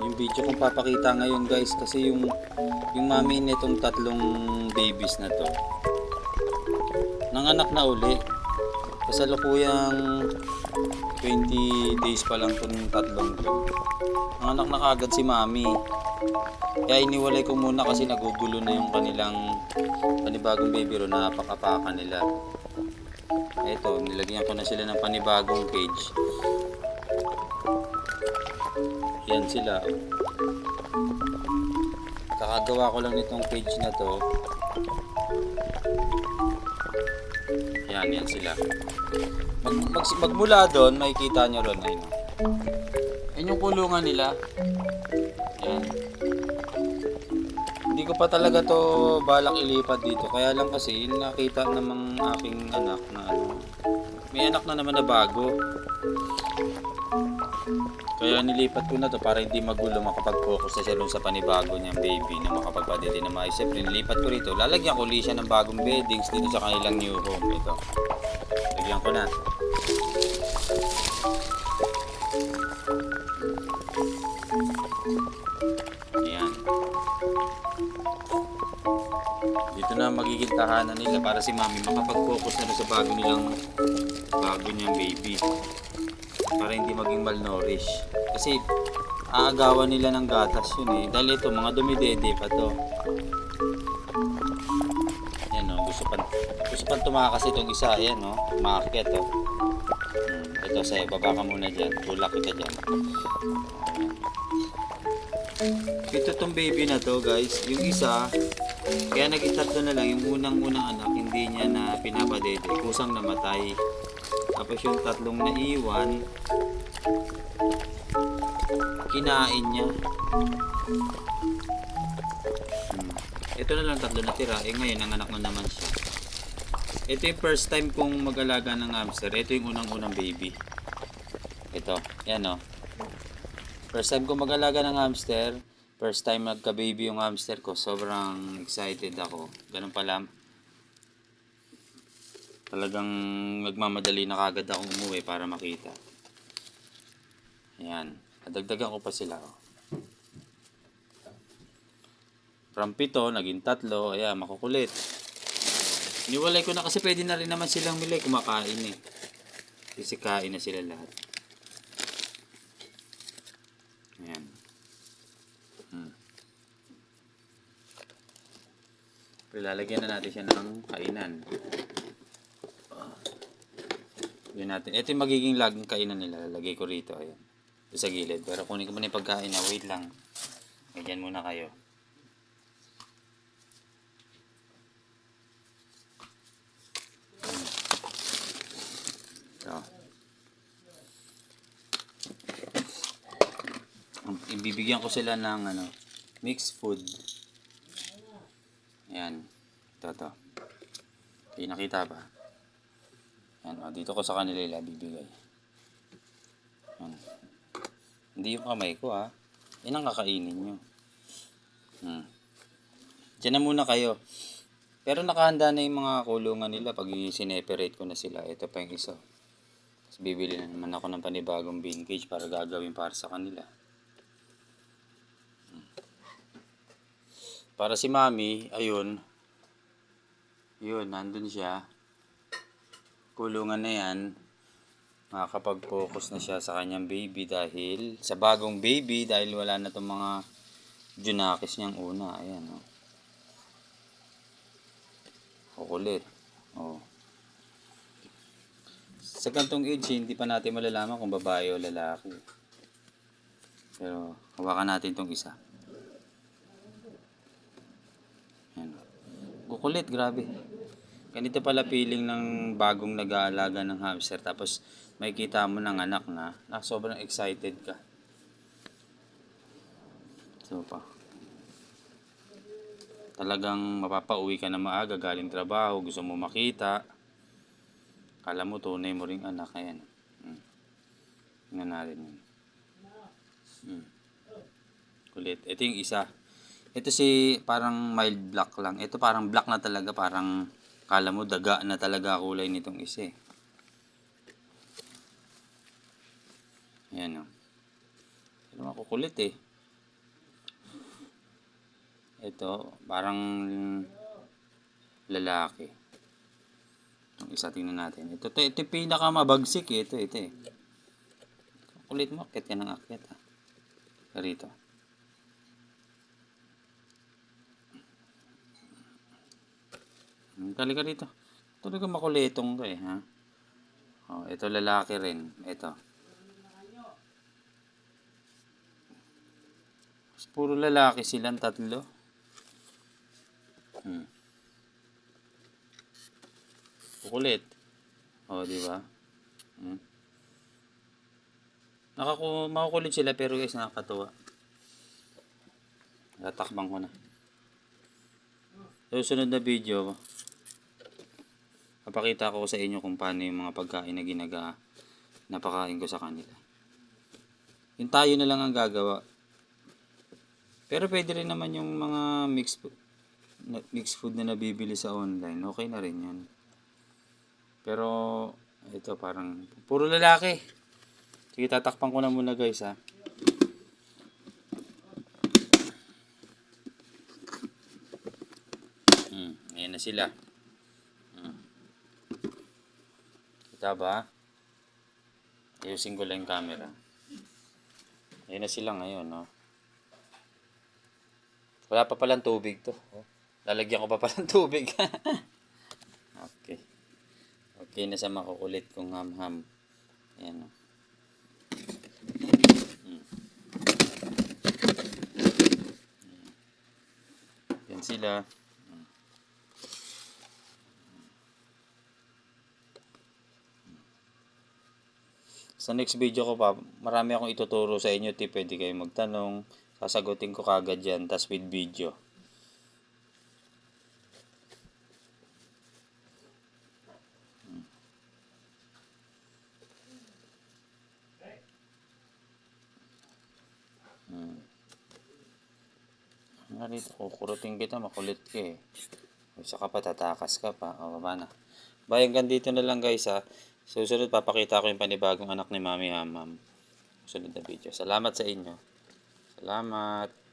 Yung video kong papakita ngayon guys, kasi yung mami nitong tatlong babies na to nanganak na uli. Kasalukuyang 20 days pa lang itong tatlong to. Nanganak na kagad si mami. Kaya iniwalay ko muna kasi nagugulo na yung kanilang panibagong baby ro, napakapakan nila. Eto, nilagyan ko na sila ng panibagong cage. Yan sila. Kakagawa ko lang nitong cage na to. Yan sila. Magmula doon, makikita nyo ron. Ayun. Yan yung kulungan nila. Yan. Hindi ko pa talaga to balak ilipat dito. Kaya lang kasi nakita namang aking anak na may anak na naman na bago. Kaya nilipat ko na to para hindi magulo, makapag-focus na siya dun sa panibago niyang baby na makapagpadede na maayos. Siyempre nilipat ko rito. Lalagyan ko siya ng bagong beddings dito sa kanilang new home. Ito. Lagyan ko na. Ayan. Dito na magiging tahanan nila para si mami makapag-focus na sa bago niyang baby. Para hindi maging malnourished. Kasi aagawan nila ng gatas yun eh. Dahil ito, mga dumidede pa to. Yan o, gusto pa tumakas itong isa. Yan o, umakyat o. Ito sa'yo, baba ka muna dyan. Tulak kita dyan. Ito tong baby na to guys. Yung isa, kaya naging tatlo na lang. Yung unang-unang anak, hindi niya na pinapadede. Kusang namatay. Tapos yung tatlong naiwan, kinain niya. Ito na lang tatlo natira. Ngayon, nanganak na naman siya. Ito yung first time kong mag-alaga ng hamster. Ito yung unang-unang baby. Ito. Yan o. First time kong mag-alaga ng hamster. First time magka-baby yung hamster ko. Sobrang excited ako. Ganun pala. Talagang nagmamadali na kagad akong umuwi para makita. Ayan. Nadagdagan ko pa sila. From 7, naging 3. Ayan, makukulit. Iniwalay ko na kasi pwede na rin naman silang mili. Kumakain eh. Kasi kain na sila lahat. Ayan. Lalagyan na natin siya ng kainan. Yun natin. Ito yung magiging laging kainan nila. Lalagay ko rito. Ayan. Ito sa gilid. Pero kunin ko muna yung pagkain na. Wait lang. Ganyan muna kayo. So. Ibibigyan ko sila ng mixed food. Ayan. Ito. Okay, nakita ba? Yan, dito ko sa kanila bibigay. Yan. Hindi yung kamay ko ha. Yan ang kakainin nyo. Diyan na muna kayo. Pero nakahanda na yung mga kulungan nila pag sineperate ko na sila. Ito pa yung isa. Tapos bibili na naman ako ng panibagong bean cage para gagawin para sa kanila. Para si mami, ayun. Yun, nandun siya. Kulungan na yan, makakapag-focus na siya sa kanyang baby dahil sa bagong baby dahil wala na itong mga junakis niyang una. Ayan o. Kukulit. O. Sa gantong age, hindi pa natin malalaman kung babae o lalaki. Pero hawakan natin itong isa. Ayan. Kukulit, grabe. Ganito pala feeling ng bagong nag-aalaga ng hamster. Tapos makikita mo ng anak na sobrang excited ka. So pa. Talagang mapapauwi ka na maaga galing trabaho. Gusto mo makita. Kala mo tunay mo ring anak. Ayan. Tingnan natin yun. Kulit. Ito yung isa. Ito si parang mild black lang. Ito parang black na talaga. Parang kala mo daga na talaga kulay nitong isa eh. Ayan o. Pero makukulit eh. Ito, parang lalaki. Yung isa, tingnan natin. Ito yung pinakamabagsik eh. Ito eh. Kulit mo, akit ka ng akit ha. Rito. Talaga rito. Talaga makulitong ka eh ha. Oh, ito lalaki rin. Ito. Puro lalaki silang tatlo. Kukulit. Oh, di ba? Makukulit sila pero guys nakakatuwa. Tatakbang ko na. Sa susunod na video, papakita ko sa inyo kung paano yung mga pagkain na napakain ko sa kanila. Yung tayo na lang ang gagawa. Pero pwede rin naman yung mga mixed food na nabibili sa online. Okay na rin yan. Pero ito parang puro lalaki. Sige, tatakpan ko na muna guys ha. Ayan na sila. Kita ba? Ayusin ko lang yung camera. Ayan na sila ngayon, no? Wala pa palang tubig to. Lalagyan ko pa palang tubig. Okay. Okay na sa makukulit kong ham-ham. Ayan, no? Yan sila. Sa next video ko pa, marami akong ituturo sa inyo. Pwede kayo magtanong. Sasagutin ko kagad yan. Tas with video. Narito, kukurutin kita. Makulit ka eh. Saka pa, tatakas ka pa. O, baba na. Bye, hanggang dito na lang guys ha. Susunod, papakita ko yung panibagong anak ni Mami Hamam. Susunod na video. Salamat sa inyo. Salamat.